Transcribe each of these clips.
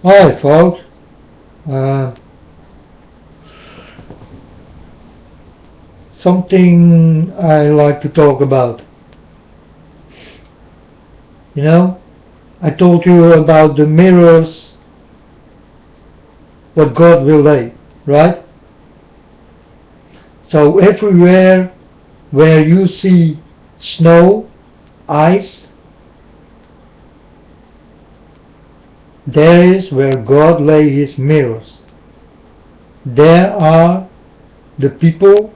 Hi folks, uh, something I like to talk about. You know, I told you about the mirrors, what God will lay, right? So everywhere where you see snow, ice, there is where God lay his mirrors. There are the people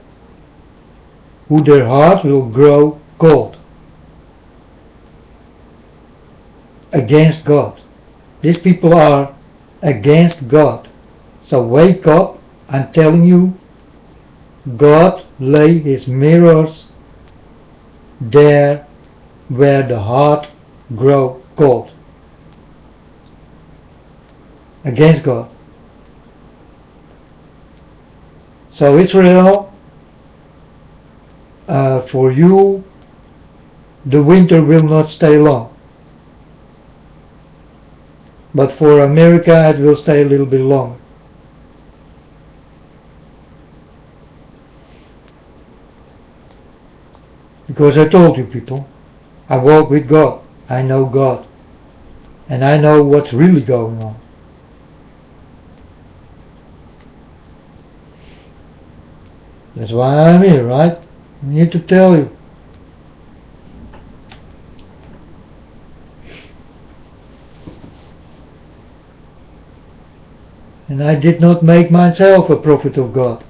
who their heart will grow cold against God. These people are against God. So wake up, I'm telling you, God lay his mirrors there where the heart grow cold. Against God. So Israel, for you, the winter will not stay long. But for America it will stay a little bit longer. Because I told you people, I walk with God, I know God, and I know what's really going on. That's why I'm here, right? I need to tell you. And I did not make myself a prophet of God.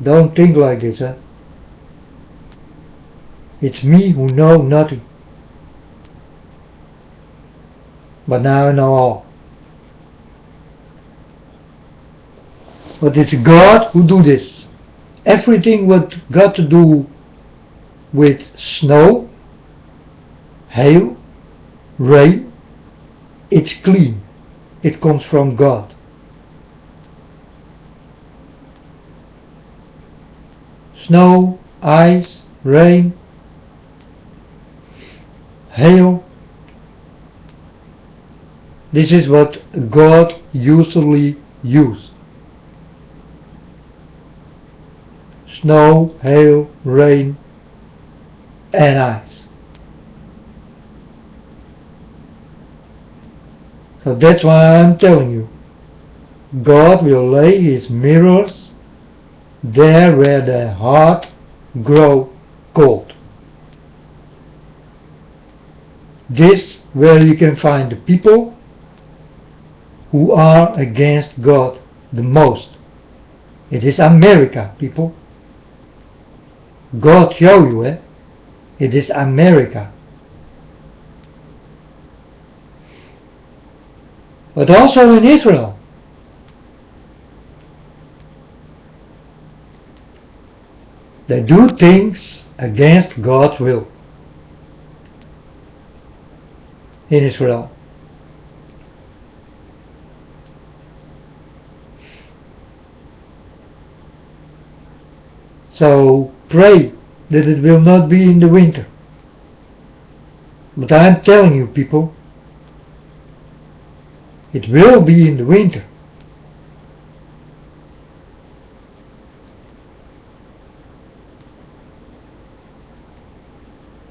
Don't think like this, huh? It's me who know nothing. But now I know all. But it's God who do this. Everything what got to do with snow, hail, rain, it's clean. It comes from God. Snow, ice, rain, hail. This is what God usually uses. Snow, hail, rain, and ice. So that's why I'm telling you. God will lay his mirrors there where the heart grow cold. This where you can find the people who are against God the most. It is America, people. God show you, eh? It is America. But also in Israel. They do things against God's will. In Israel. So pray that it will not be in the winter. But I'm telling you people, it will be in the winter.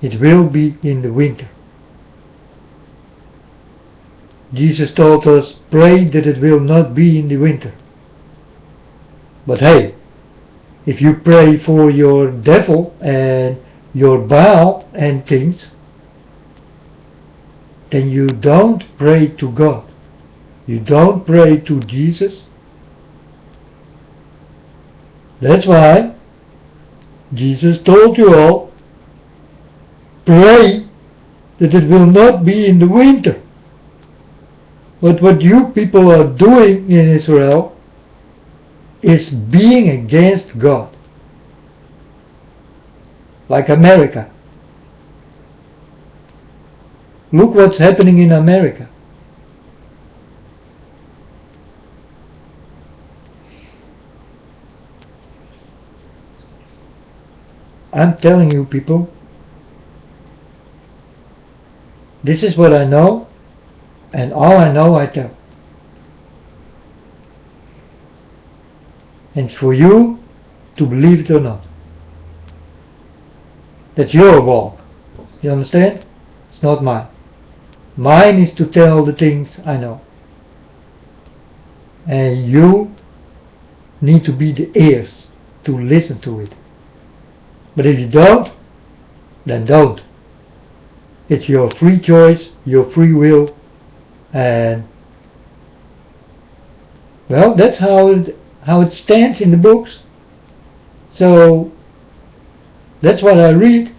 It will be in the winter. Jesus told us, pray that it will not be in the winter. But hey, if you pray for your devil and your Baal and things, then you don't pray to God. You don't pray to Jesus. That's why Jesus told you all, pray that it will not be in the winter. But what you people are doing in Israel is being against God. Like America. Look what's happening in America. I'm telling you people, this is what I know, and all I know I tell. And it's for you to believe it or not. That's your walk. You understand? It's not mine. Mine is to tell the things I know. And you need to be the ears to listen to it. But if you don't, then don't. It's your free choice, your free will, and well, that's how it stands in the books. So that's what I read.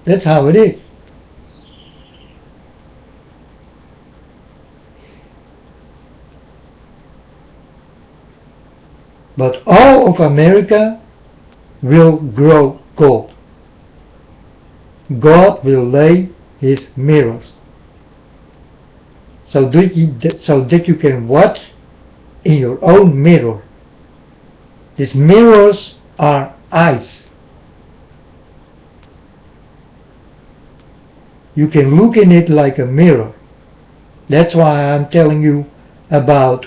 That's how it is. But all of America will grow cold. God will lay His mirrors so that you can watch in your own mirror. These mirrors are eyes. You can look in it like a mirror. That's why I'm telling you about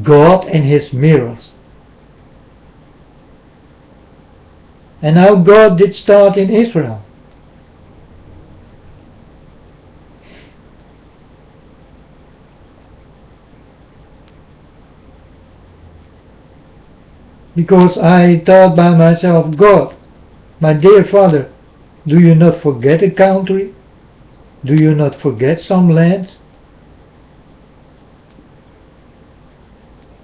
God and His mirrors. And how God did start in Israel. Because I thought by myself, God, my dear Father, do you not forget a country? Do you not forget some lands?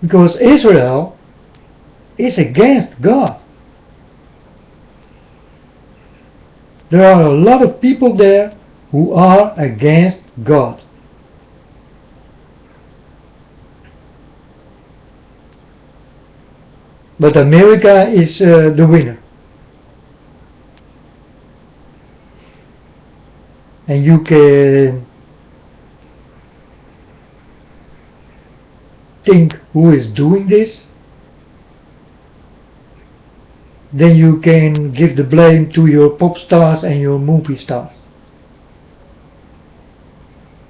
Because Israel is against God. There are a lot of people there who are against God. But America is the winner. And you can think who is doing this. Then you can give the blame to your pop stars and your movie stars.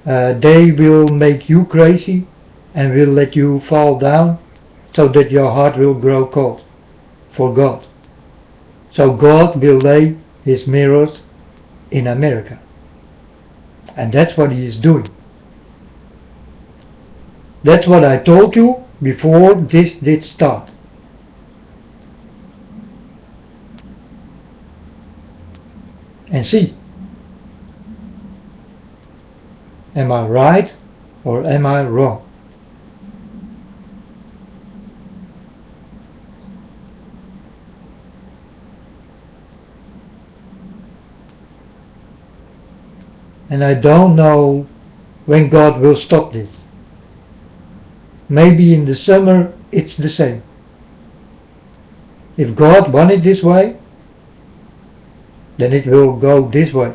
They will make you crazy and will let you fall down so that your heart will grow cold for God. So God will lay His mirrors in America. And that's what He is doing. That's what I told you before this did start. And see, am I right or am I wrong? And I don't know when God will stop this. Maybe in the summer it's the same. If God wanted this way, then it will go this way.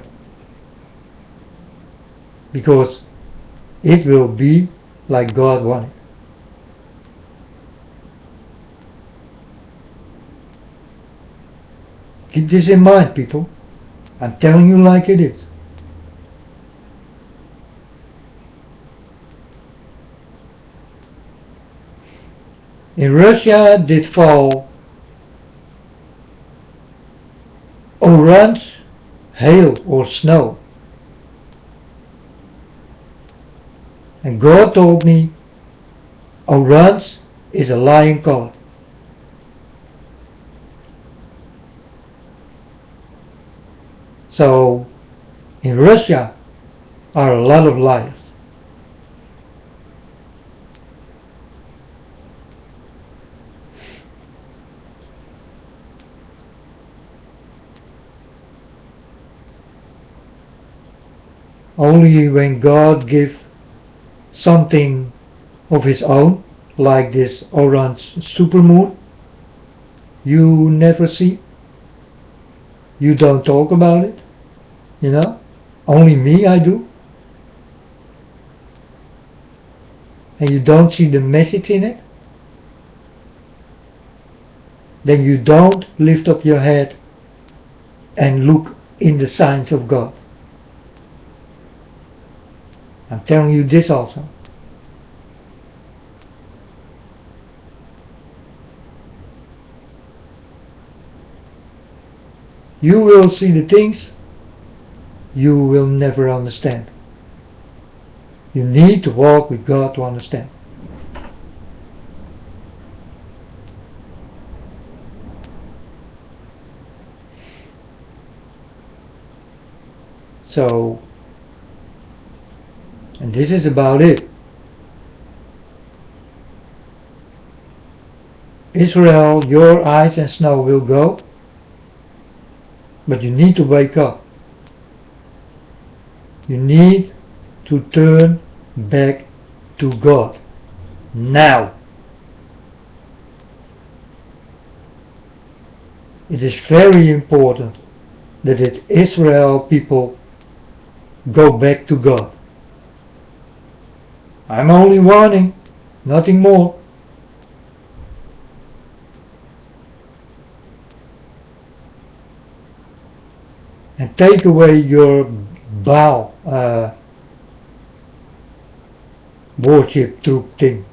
Because it will be like God wanted. Keep this in mind, people. I'm telling you like it is. In Russia did fall orange, hail or snow. And God told me orange is a lying color. So in Russia are a lot of liars. Only when God gives something of His own, like this orange supermoon, you never see, you don't talk about it, you know, only me I do, and you don't see the message in it, then you don't lift up your head and look in the signs of God. I'm telling you this also. you will see the things you will never understand. You need to walk with God to understand. So, and this is about it. Israel, your ice and snow will go, but you need to wake up. You need to turn back to God now. It is very important that the Israel people go back to God. I'm only warning, nothing more. And take away your Baal worship troop thing,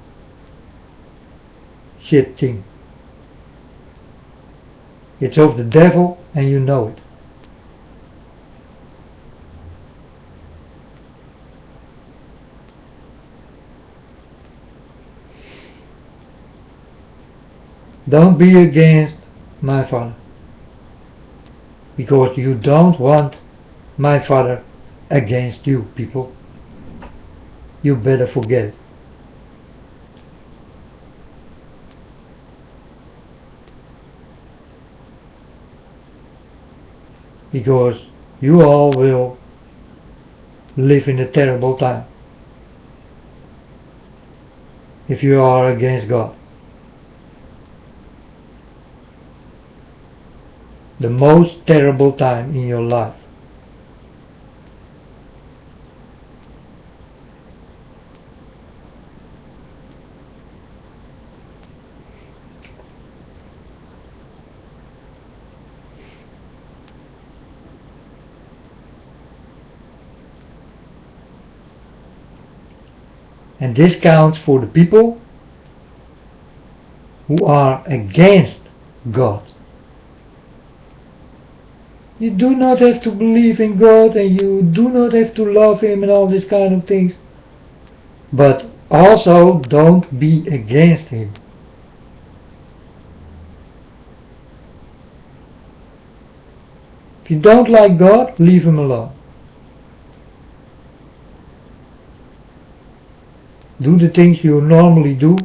shit thing. It's of the devil and you know it. Don't be against my Father, because you don't want my Father against you, people. You better forget it. Because you all will live in a terrible time if you are against God. The most terrible time in your life. And this counts for the people who are against God. You do not have to believe in God and you do not have to love Him and all these kind of things. But also don't be against Him. If you don't like God, leave Him alone. Do the things you normally do,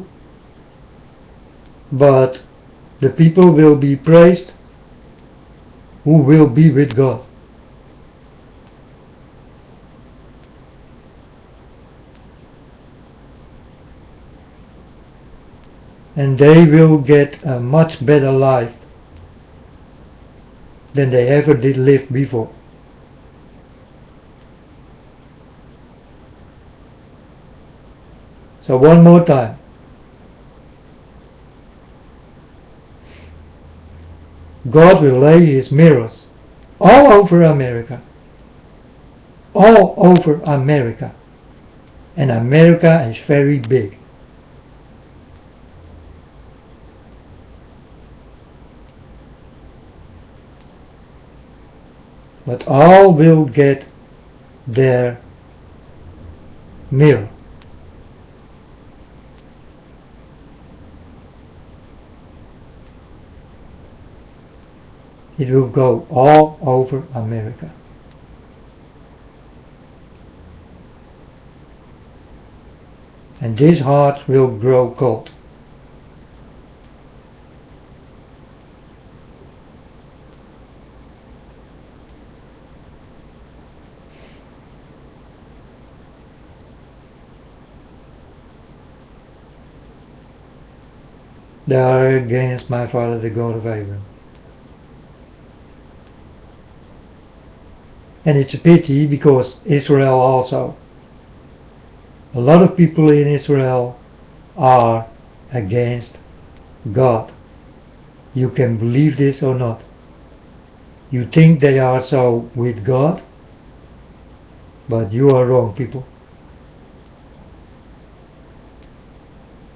but the people will be praised who will be with God. And they will get a much better life than they ever did live before. So one more time. God will lay His mirrors all over America. All over America. And America is very big. But all will get their mirror. It will go all over America. And these hearts will grow cold. They are against my Father, the God of Abraham. And it's a pity because Israel also. A lot of people in Israel are against God. You can believe this or not. You think they are so with God, but you are wrong, people.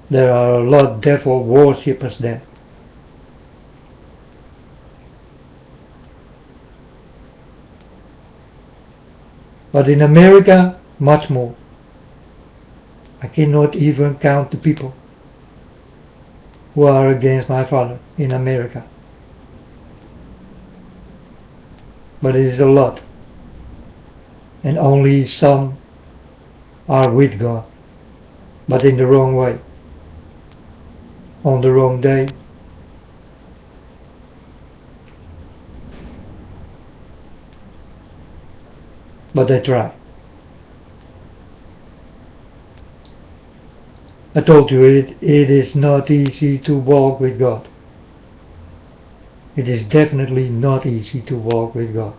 There are a lot of devil worshippers there. But in America, much more. I cannot even count the people who are against my father in America. But it is a lot. And only some are with God, but in the wrong way, on the wrong day. But they try. I told you it is not easy to walk with God. It is definitely not easy to walk with God.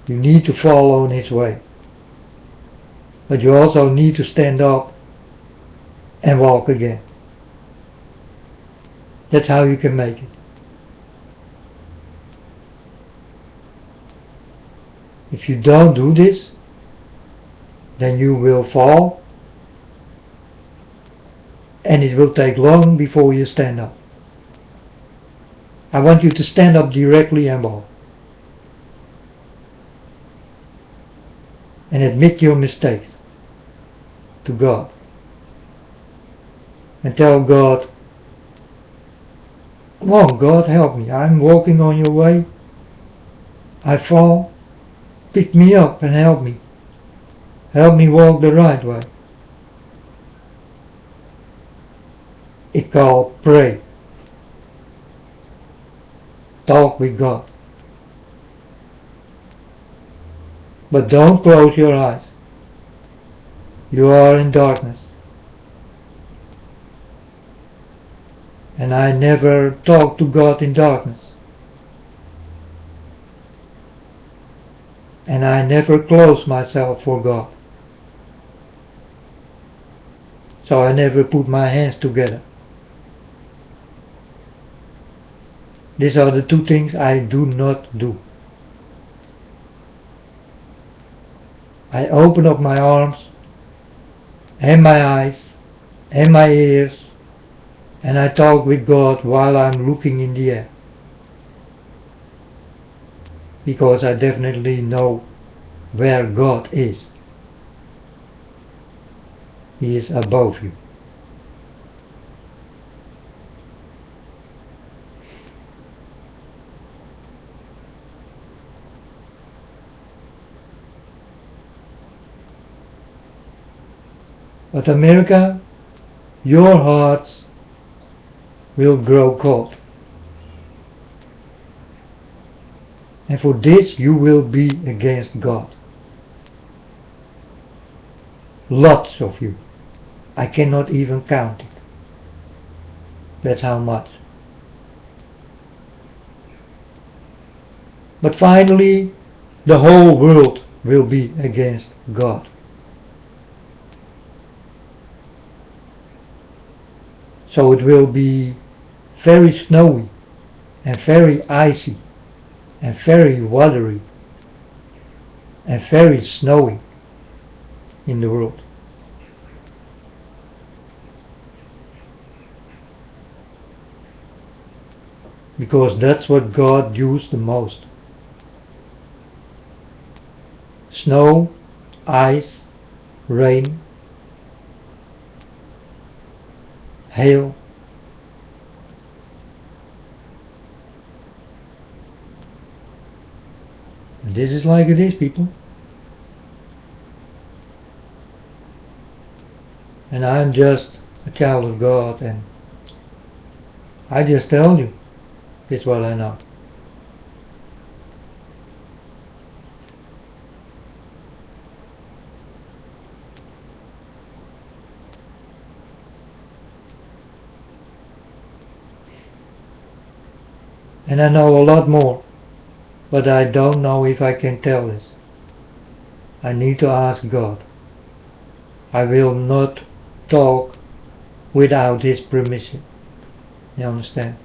You need to follow in His way. But you also need to stand up and walk again. That's how you can make it. If you don't do this, then you will fall, and it will take long before you stand up. I want you to stand up directly and walk. And admit your mistakes to God. And tell God, come on God, help me. I'm walking on your way. I fall. Pick me up and help me. Help me walk the right way. It's called pray. Talk with God. But don't close your eyes. You are in darkness. And I never talk to God in darkness. And I never close myself for God. So I never put my hands together. These are the two things I do not do. I open up my arms and my eyes and my ears, and I talk with God while I'm looking in the air. Because I definitely know where God is. He is above you. But America, your hearts will grow cold. And for this you will be against God. Lots of you. I cannot even count it. That's how much. But finally, the whole world will be against God. So it will be very snowy and very icy and very watery and very snowy in the world. Because that's what God used the most. Snow, ice, rain, hail. And this is like it is, people. And I'm just a child of God, and I just tell you, this is what I know. And I know a lot more, but I don't know if I can tell this. I need to ask God. I will not talk without His permission. You understand?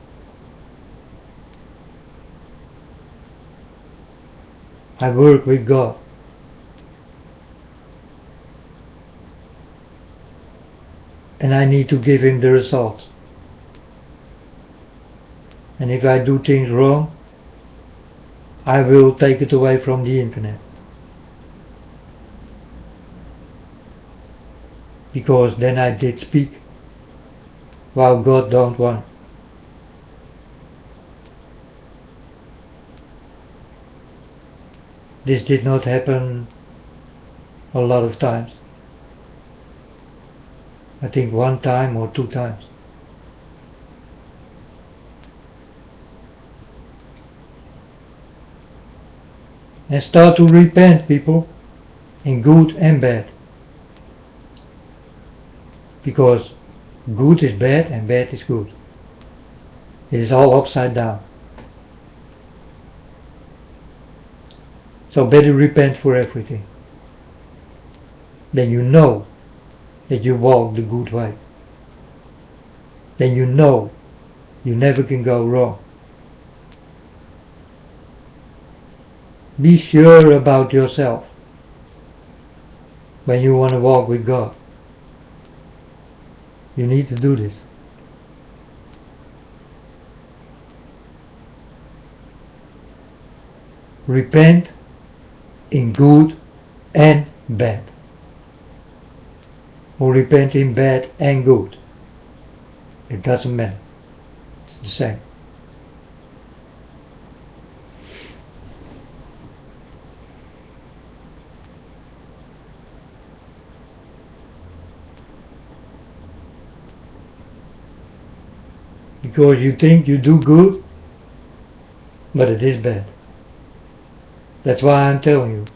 I work with God. And I need to give Him the results. And if I do things wrong, I will take it away from the internet. Because then I did speak while God don't want. This did not happen a lot of times. I think 1 time or 2 times. And start to repent, people, in good and bad. Because good is bad and bad is good. It is all upside down. So better repent for everything. Then you know that you walk the good way. Then you know you never can go wrong. Be sure about yourself when you want to walk with God. You need to do this. Repent in good and bad. Or repent in bad and good. It doesn't matter. It's the same. Because you think you do good, but it is bad. That's why I'm telling you,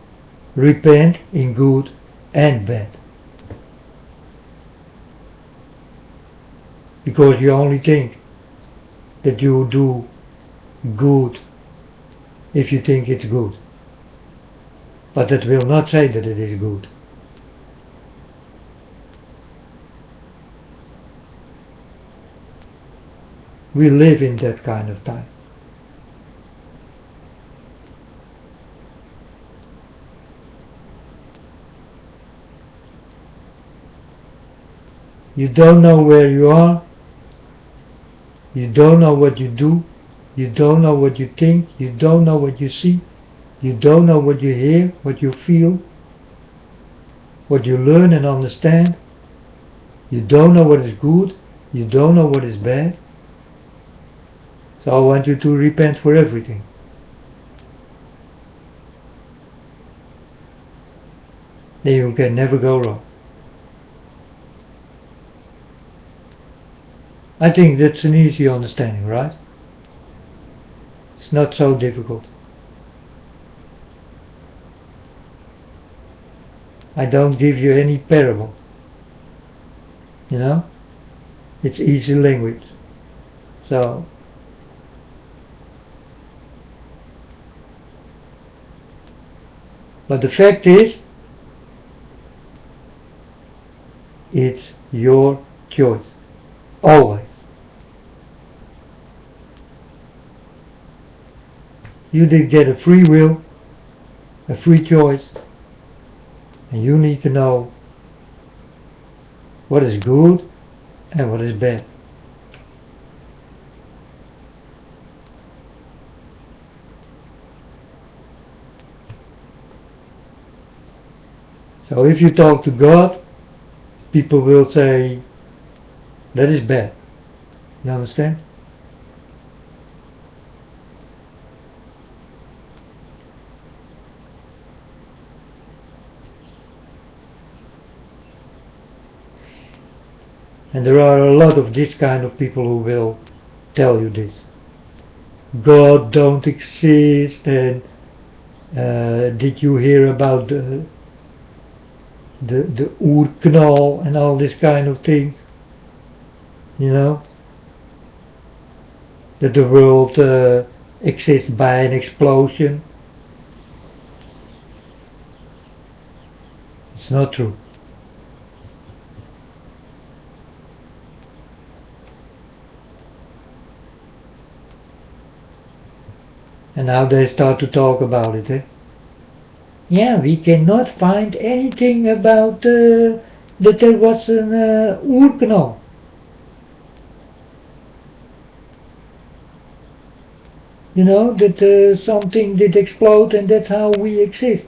repent in good and bad. Because you only think that you do good if you think it's good. But that will not say that it is good. We live in that kind of time. You don't know where you are. You don't know what you do. You don't know what you think. You don't know what you see. You don't know what you hear, what you feel, what you learn and understand. You don't know what is good. You don't know what is bad. So I want you to repent for everything. Then you can never go wrong. I think that's an easy understanding, right? It's not so difficult. I don't give you any parable. You know? It's easy language. So but the fact is, it's your choice. Always. You did get a free will, a free choice, and you need to know what is good and what is bad. So if you talk to God, people will say, that is bad. You understand? And there are a lot of this kind of people who will tell you this. God don't exist, and did you hear about the oerknal and all this kind of thing? You know? That the world exists by an explosion. It's not true. And now they start to talk about it, eh? Yeah, we cannot find anything about that there was an oerknal. that something did explode and that's how we exist.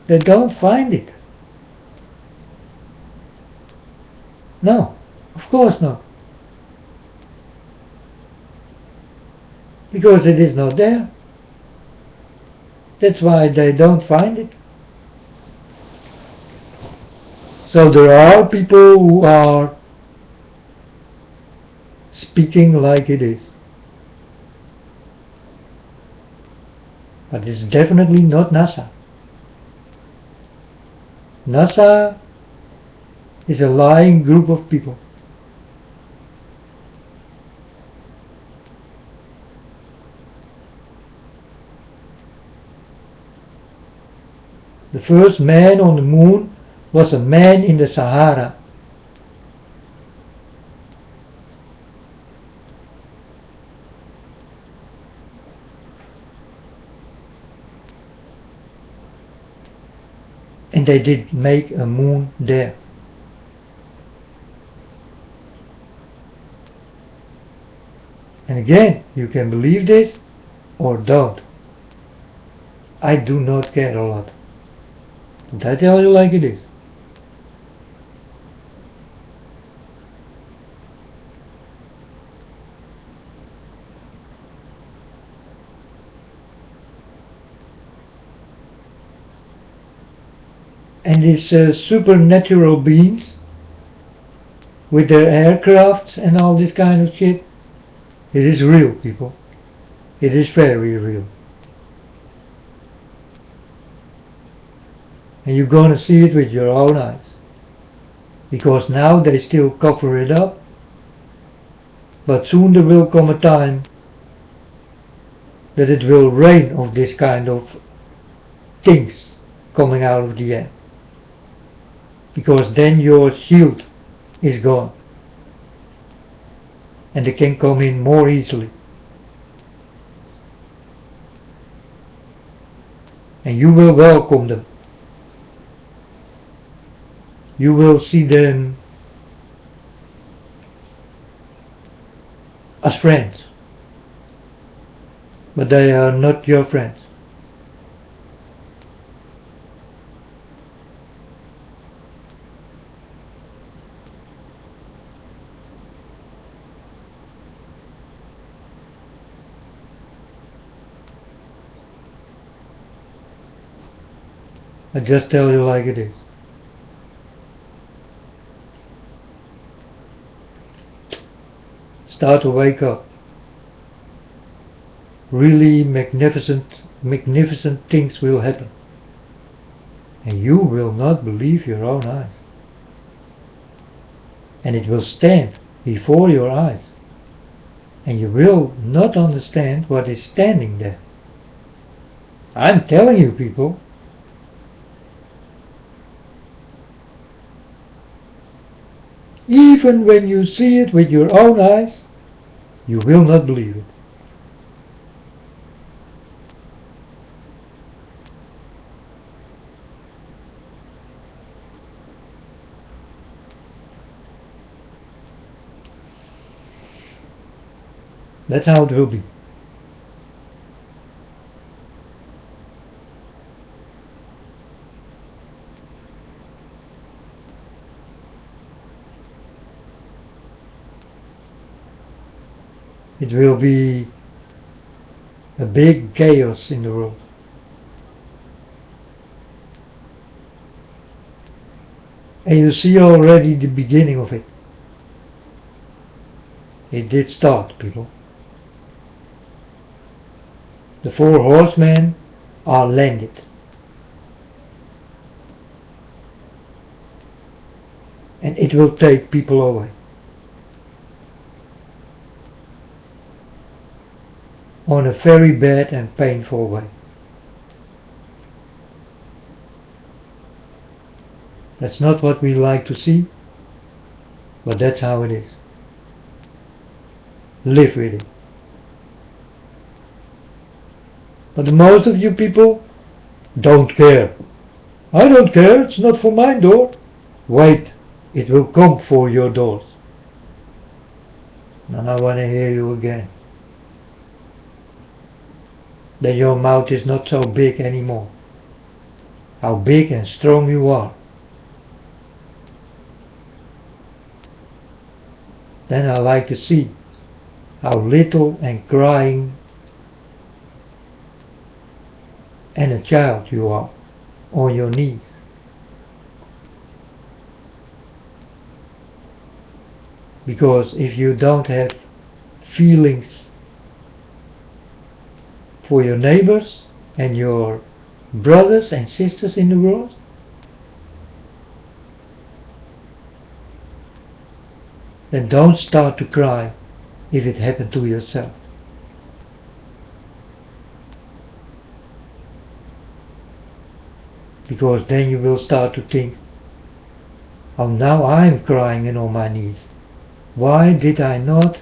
They don't find it. No, of course not. Because it is not there. That's why they don't find it. So there are people who are speaking like it is. But it's definitely not NASA. NASA is a lying group of people. The first man on the moon was a man in the Sahara. And they did make a moon there. And again, you can believe this or don't. I do not care a lot. But I tell you like it is. And these supernatural beings with their aircrafts and all this kind of shit, it is real, people. It is very real. And you're going to see it with your own eyes. Because now they still cover it up. But soon there will come a time that it will rain of this kind of things coming out of the air. Because then your shield is gone. And they can come in more easily. And you will welcome them. You will see them as friends. But they are not your friends. I just tell you like it is. Start to wake up. Really magnificent things will happen. And you will not believe your own eyes. And it will stand before your eyes. And you will not understand what is standing there. I'm telling you, people. Even when you see it with your own eyes, you will not believe it. That's how it will be. It will be a big chaos in the world. And you see already the beginning of it. It did start, people. The 4 horsemen are landed. And it will take people away. On a very bad and painful way. That's not what we like to see, but that's how it is. Live with it. But most of you people don't care. I don't care, it's not for my door. Wait, it will come for your doors. And I want to hear you again. then your mouth is not so big anymore. How big and strong you are. Then I like to see how little and crying and a child you are on your knees. Because if you don't have feelings for your neighbors and your brothers and sisters in the world, then don't start to cry if it happened to yourself. Because then you will start to think, oh, now I'm crying and on my knees. Why did I not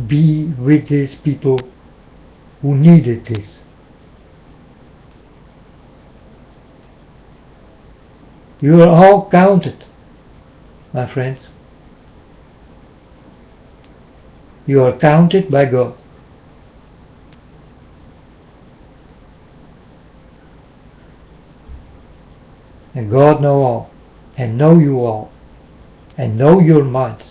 be with these people who needed this? You are all counted, my friends. You are counted by God. And God knows all, and know you all, and know your mind.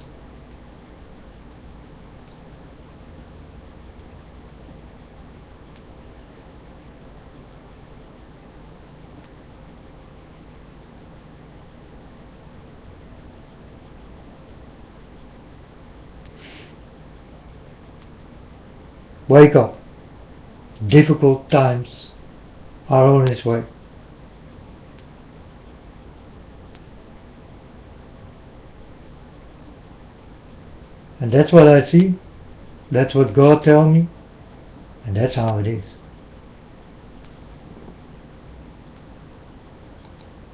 Wake up. Difficult times are on its way. And that's what I see, that's what God tells me, and that's how it is.